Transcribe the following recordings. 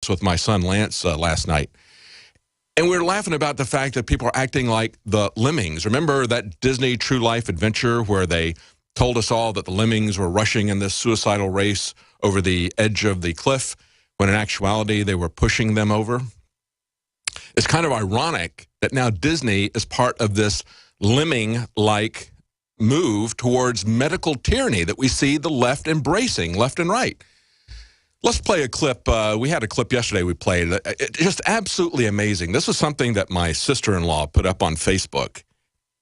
with my son Lance last night. And we were laughing about the fact that people are acting like the lemmings. Remember that Disney True Life Adventure where they told us all that the lemmings were rushing in this suicidal race over the edge of the cliff, when in actuality they were pushing them over? It's kind of ironic that now Disney is part of this lemming-like move towards medical tyranny that we see the left embracing, left and right. Let's play a clip. We had a clip yesterday we played. Just absolutely amazing. This is something that my sister-in-law put up on Facebook,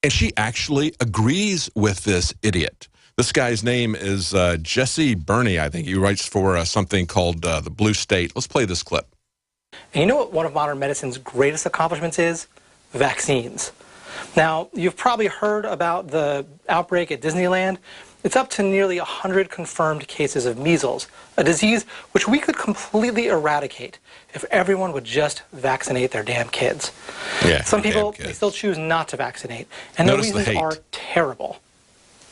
and she actually agrees with this idiot. This guy's name is Jesse Burney, I think. He writes for something called The Blue State. Let's play this clip. And you know what one of modern medicine's greatest accomplishments is? Vaccines. Now, you've probably heard about the outbreak at Disneyland. It's up to nearly 100 confirmed cases of measles, a disease which we could completely eradicate if everyone would just vaccinate their damn kids. Yeah, some people, they still choose not to vaccinate, and the reasons are terrible.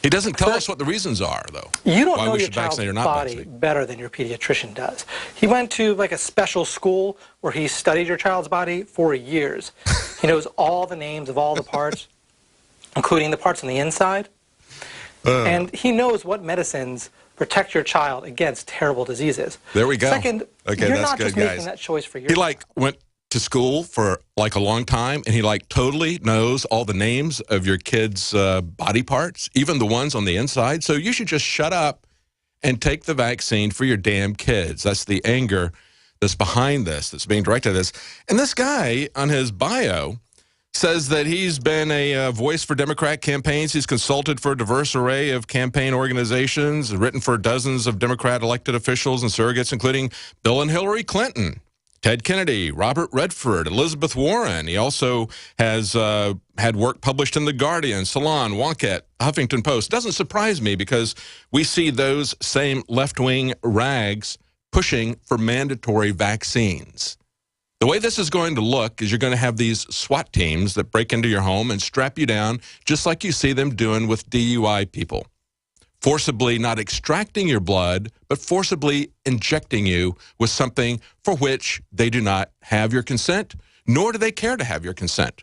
He doesn't tell us what the reasons are, though. You don't know your child's body better than your pediatrician does. He went to like a special school where he studied your child's body for years. He knows all the names of all the parts, including the parts on the inside. And he knows what medicines protect your child against terrible diseases. There we go. Second, okay, you're that's not good, just guys. making that choice for your He went to school for a long time, and he totally knows all the names of your kids' body parts, even the ones on the inside. So you should just shut up and take the vaccine for your damn kids. That's the anger that's behind this, that's being directed at this. And this guy on his bio says that he's been a voice for Democrat campaigns. He's consulted for a diverse array of campaign organizations, written for dozens of Democrat elected officials and surrogates, including Bill and Hillary Clinton, Ted Kennedy, Robert Redford, Elizabeth Warren. He also has had work published in The Guardian, Salon, Wonkette, Huffington Post. Doesn't surprise me because we see those same left-wing rags pushing for mandatory vaccines. The way this is going to look is you're going to have these SWAT teams that break into your home and strap you down just like you see them doing with DUI people. Forcibly not extracting your blood, but forcibly injecting you with something for which they do not have your consent, nor do they care to have your consent.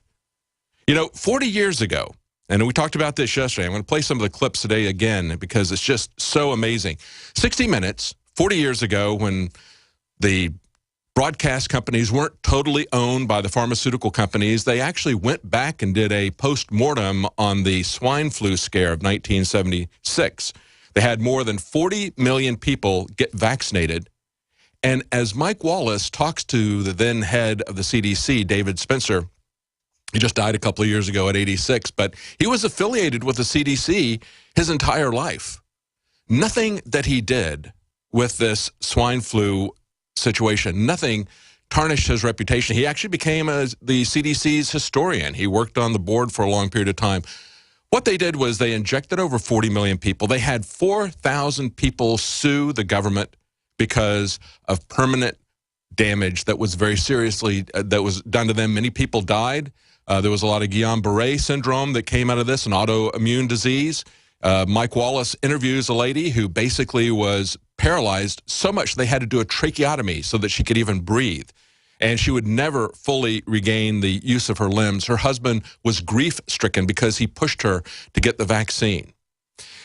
You know, 40 years ago, and we talked about this yesterday, I'm going to play some of the clips today again because it's just so amazing. 60 Minutes, 40 years ago, when the broadcast companies weren't totally owned by the pharmaceutical companies, they actually went back and did a post-mortem on the swine flu scare of 1976. They had more than 40 million people get vaccinated. And as Mike Wallace talks to the then head of the CDC, David Spencer, he just died a couple of years ago at 86, but he was affiliated with the CDC his entire life. Nothing that he did with this swine flu situation, nothing tarnished his reputation. He actually became the CDC's historian. He worked on the board for a long period of time. What they did was they injected over 40 million people. They had 4,000 people sue the government because of permanent damage that was very seriously, that was done to them. Many people died. There was a lot of Guillain-Barré syndrome that came out of this, an autoimmune disease. Mike Wallace interviews a lady who basically was paralyzed so much they had to do a tracheotomy so that she could even breathe. And she would never fully regain the use of her limbs. Her husband was grief-stricken because he pushed her to get the vaccine.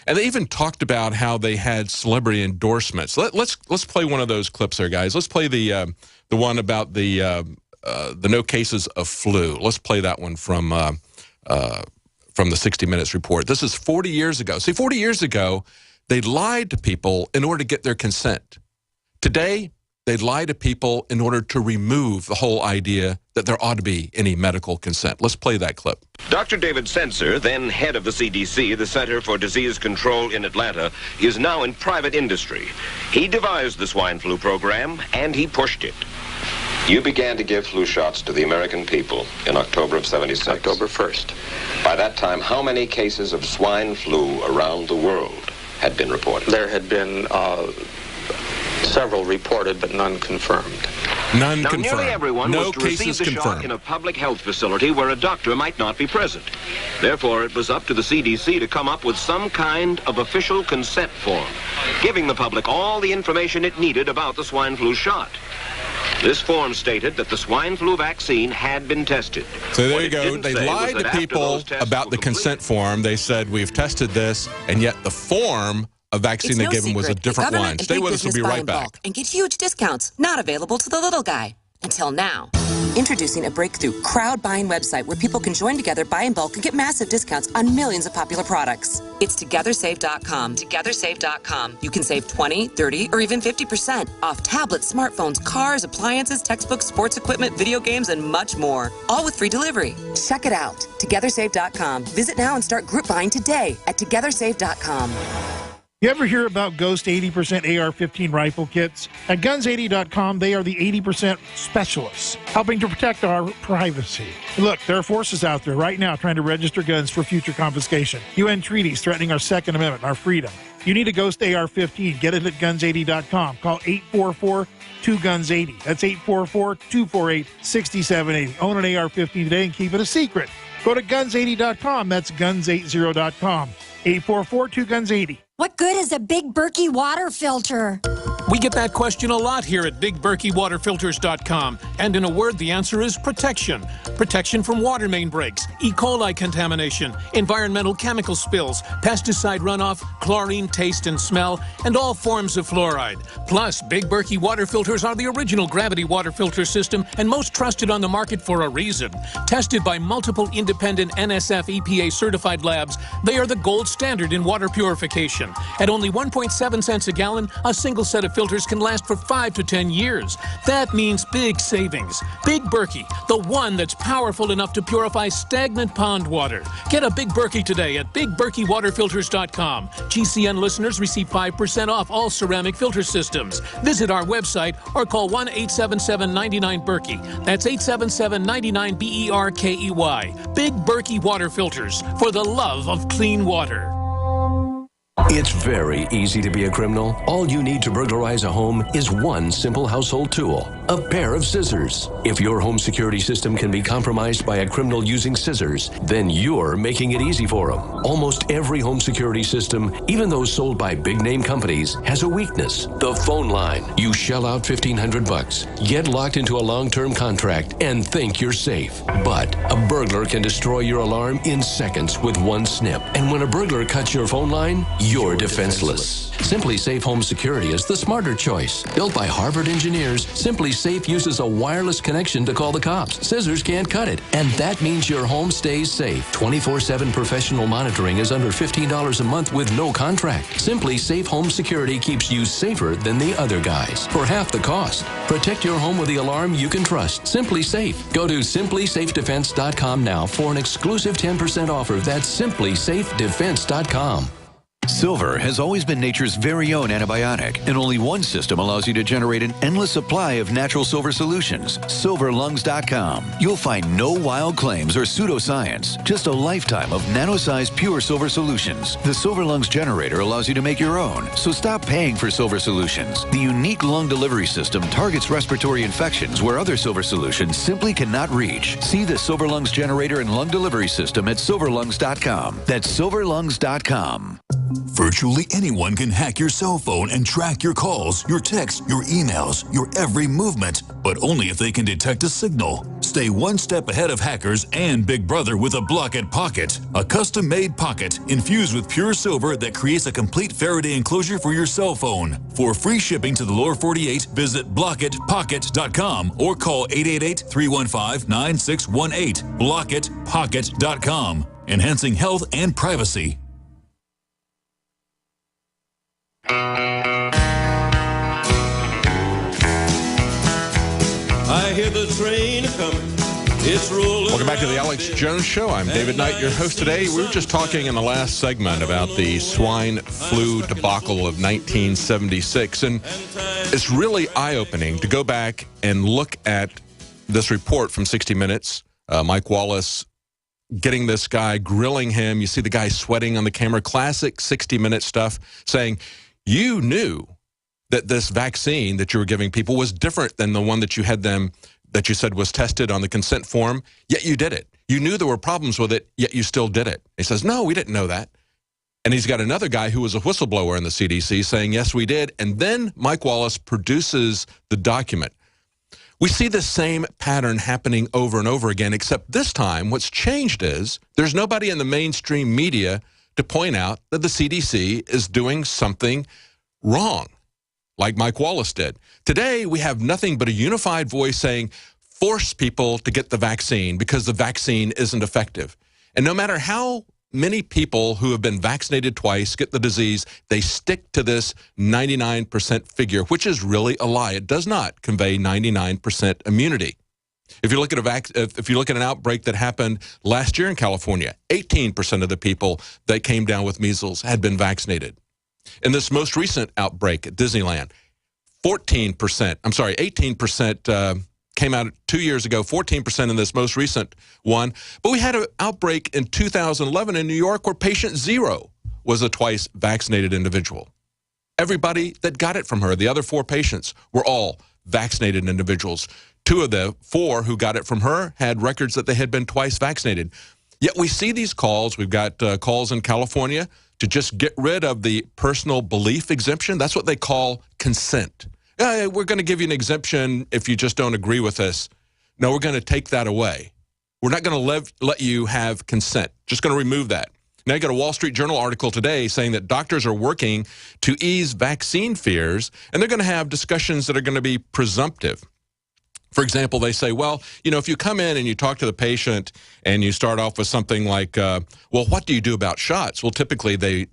And they even talked about how they had celebrity endorsements. Let's play one of those clips there, guys. Let's play the one about the no cases of flu. Let's play that one from the 60 Minutes report. This is 40 years ago. See, 40 years ago, they lied to people in order to get their consent. Today, they lie to people in order to remove the whole idea that there ought to be any medical consent. Let's play that clip. Dr. David Spencer, then head of the CDC, the Center for Disease Control in Atlanta, is now in private industry. He devised the swine flu program, and he pushed it. You began to give flu shots to the American people in October of '76. October 1st. By that time, how many cases of swine flu around the world had been reported? There had been several reported, but none confirmed. None confirmed. Nearly everyone was to receive the shot in a public health facility where a doctor might not be present. Therefore, it was up to the CDC to come up with some kind of official consent form, giving the public all the information it needed about the swine flu shot. This form stated that the swine flu vaccine had been tested. So there What you it go. didn't They say was lied that to after people those tests about were the complete- consent form. They said, we've tested this, and yet the form of vaccine they gave him was a different one. Stay with us. We'll be right back. And get huge discounts, not available to the little guy. Until now. Introducing a breakthrough crowd buying website where people can join together, buy in bulk, and get massive discounts on millions of popular products. It's TogetherSave.com. TogetherSave.com. You can save 20, 30, or even 50% off tablets, smartphones, cars, appliances, textbooks, sports equipment, video games, and much more. All with free delivery. Check it out. TogetherSave.com. Visit now and start group buying today at TogetherSave.com. You ever hear about Ghost 80% AR-15 rifle kits? At Guns80.com, they are the 80% specialists, helping to protect our privacy. Look, there are forces out there right now trying to register guns for future confiscation. UN treaties threatening our Second Amendment and our freedom. You need a Ghost AR-15. Get it at Guns80.com. Call 844-2GUNS80. That's 844-248-6780. Own an AR-15 today and keep it a secret. Go to Guns80.com. That's Guns80.com. 844-2GUNS80. What good is a Big Berkey water filter? We get that question a lot here at BigBerkeyWaterFilters.com. And in a word, the answer is protection. Protection from water main breaks, E. coli contamination, environmental chemical spills, pesticide runoff, chlorine taste and smell, and all forms of fluoride. Plus, Big Berkey water filters are the original gravity water filter system and most trusted on the market for a reason. Tested by multiple independent NSF EPA certified labs, they are the gold standard in water purification. At only 1.7 cents a gallon, a single set of filters can last for 5 to 10 years. That means big savings. Big Berkey, the one that's powerful enough to purify stagnant pond water. Get a Big Berkey today at BigBerkeyWaterFilters.com. GCN listeners receive 5% off all ceramic filter systems. Visit our website or call 1-877-99-BERKEY. That's 877-99-BERKEY. Big Berkey Water Filters, for the love of clean water. It's very easy to be a criminal. All you need to burglarize a home is one simple household tool, a pair of scissors. If your home security system can be compromised by a criminal using scissors, then you're making it easy for them. Almost every home security system, even those sold by big-name companies, has a weakness: the phone line. You shell out $1,500, get locked into a long-term contract, and think you're safe. But a burglar can destroy your alarm in seconds with one snip. And when a burglar cuts your phone line, you're defenseless. Simply Safe Home Security is the smarter choice. Built by Harvard engineers, Simply Safe uses a wireless connection to call the cops. Scissors can't cut it. And that means your home stays safe. 24/7 professional monitoring is under $15 a month with no contract. Simply Safe Home Security keeps you safer than the other guys for half the cost. Protect your home with the alarm you can trust. Simply Safe. Go to simplysafedefense.com now for an exclusive 10% offer. That's simplysafedefense.com. Silver has always been nature's very own antibiotic, and only one system allows you to generate an endless supply of natural silver solutions. SilverLungs.com. You'll find no wild claims or pseudoscience, just a lifetime of nano-sized pure silver solutions. The Silver Lungs generator allows you to make your own, so stop paying for silver solutions. The unique lung delivery system targets respiratory infections where other silver solutions simply cannot reach. See the Silver Lungs generator and lung delivery system at SilverLungs.com. That's SilverLungs.com. Virtually anyone can hack your cell phone and track your calls, your texts, your emails, your every movement, but only if they can detect a signal. Stay one step ahead of hackers and Big Brother with a Block-It Pocket, a custom-made pocket infused with pure silver that creates a complete Faraday enclosure for your cell phone. For free shipping to the lower 48, visit blockitpocket.com or call 888-315-9618. blockitpocket.com, enhancing health and privacy. I hear the train coming. It's rolling. Welcome back to the Alex Jones Show. I'm David Knight, your host today. We were just talking in the last segment about the swine flu debacle of 1976, and it's really eye-opening to go back and look at this report from 60 Minutes. Mike Wallace getting this guy, grilling him. You see the guy sweating on the camera. Classic 60 Minute stuff, saying, you knew that this vaccine that you were giving people was different than the one that you had them, that you said was tested on the consent form, yet you did it. You knew there were problems with it, yet you still did it. He says, no, we didn't know that. And he's got another guy who was a whistleblower in the CDC saying, yes, we did. And then Mike Wallace produces the document. We see the same pattern happening over and over again, except this time what's changed is there's nobody in the mainstream media to point out that the CDC is doing something wrong, like Mike Wallace did. Today, we have nothing but a unified voice saying, force people to get the vaccine because the vaccine isn't effective. And no matter how many people who have been vaccinated twice get the disease, they stick to this 99% figure, which is really a lie. It does not convey 99% immunity. If you look at an outbreak that happened last year in California, 18% of the people that came down with measles had been vaccinated. In this most recent outbreak at Disneyland, 18% came out 2 years ago, 14% in this most recent one. But we had an outbreak in 2011 in New York where patient 0 was a twice vaccinated individual. Everybody that got it from her, the other 4 patients, were all vaccinated individuals. 2 of the 4 who got it from her had records that they had been twice vaccinated. Yet we see these calls. We've got calls in California to just get rid of the personal belief exemption. That's what they call consent. We're going to give you an exemption if you just don't agree with us. No, we're going to take that away. We're not going to let you have consent. Just going to remove that. Now you got a Wall Street Journal article today saying that doctors are working to ease vaccine fears, and they're going to have discussions that are going to be presumptive. For example, they say, well, if you come in and you talk to the patient and you start off with something like, well, what do you do about shots? Well, typically they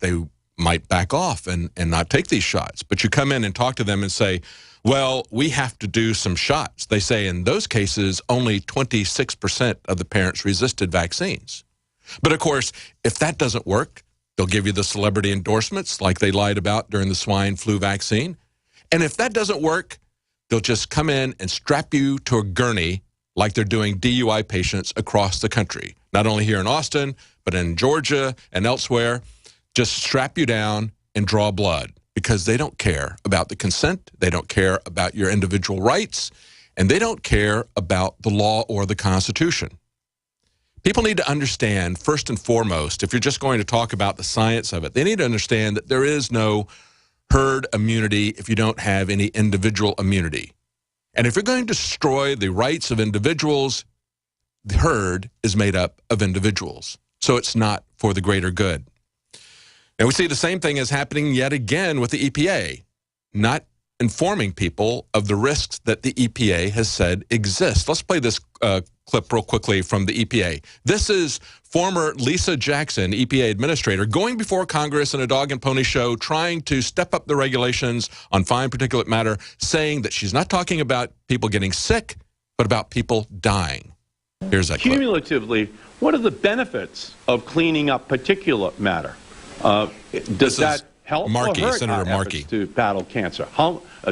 might back off and not take these shots. But you come in and talk to them and say, well, we have to do some shots. They say in those cases, only 26% of the parents resisted vaccines. But of course, if that doesn't work, they'll give you the celebrity endorsements like they lied about during the swine flu vaccine. And if that doesn't work, they'll just come in and strap you to a gurney like they're doing DUI patients across the country. Not only here in Austin, but in Georgia and elsewhere. Just strap you down and draw blood because they don't care about the consent. They don't care about your individual rights. And they don't care about the law or the Constitution. People need to understand, first and foremost, if you're just going to talk about the science of it, they need to understand that there is no herd immunity if you don't have any individual immunity. And if you're going to destroy the rights of individuals, the herd is made up of individuals. So it's not for the greater good. And we see the same thing is happening yet again with the EPA, not informing people of the risks that the EPA has said exist. Let's play this clip real quickly from the EPA. This is former Lisa Jackson, EPA administrator, going before Congress in a dog and pony show, trying to step up the regulations on fine particulate matter, saying that she's not talking about people getting sick, but about people dying. Here's that clip. Cumulatively, what are the benefits of cleaning up particulate matter? Does that help Markey, or hurt Senator our Markey, efforts to battle cancer?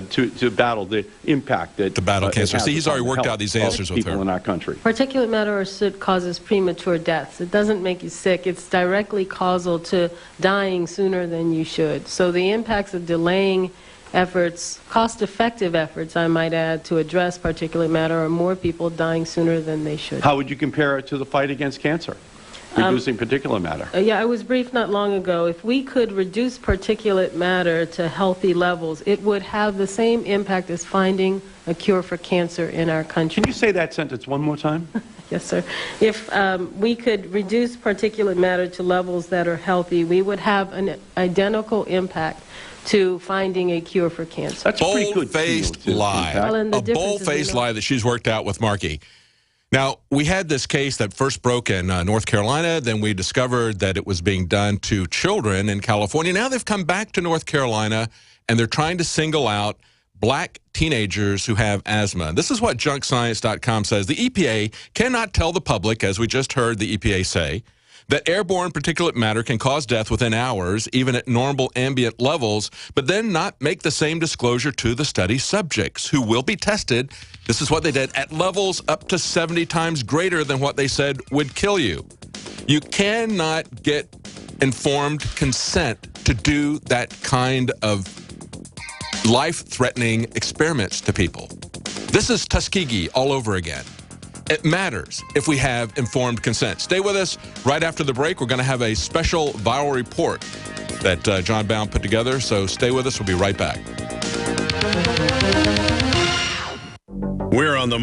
To battle the impact that to battle cancer. See, he's already worked out these answers with her. People in our country. Particulate matter or soot causes premature deaths. It doesn't make you sick. It's directly causal to dying sooner than you should. So the impacts of delaying efforts, cost-effective efforts, I might add, to address particulate matter are more people dying sooner than they should. How would you compare it to the fight against cancer? Reducing particulate matter. Yeah, I was briefed not long ago. If we could reduce particulate matter to healthy levels, it would have the same impact as finding a cure for cancer in our country. Can you say that sentence one more time? Yes, sir. If we could reduce particulate matter to levels that are healthy, we would have an identical impact to finding a cure for cancer. That's a pretty good bold-faced lie. A bold-faced lie that she's worked out with Markey. Now, we had this case that first broke in North Carolina. Then we discovered that it was being done to children in California. Now they've come back to North Carolina, and they're trying to single out black teenagers who have asthma. This is what junkscience.com says. The EPA cannot tell the public, as we just heard the EPA say, that airborne particulate matter can cause death within hours, even at normal ambient levels, but then not make the same disclosure to the study subjects who will be tested. This is what they did, at levels up to 70 times greater than what they said would kill you. You cannot get informed consent to do that kind of life-threatening experiments to people. This is Tuskegee all over again. It matters if we have informed consent. Stay with us. Right after the break, we're going to have a special viral report that John Bowne put together, so stay with us. We'll be right back. We're on the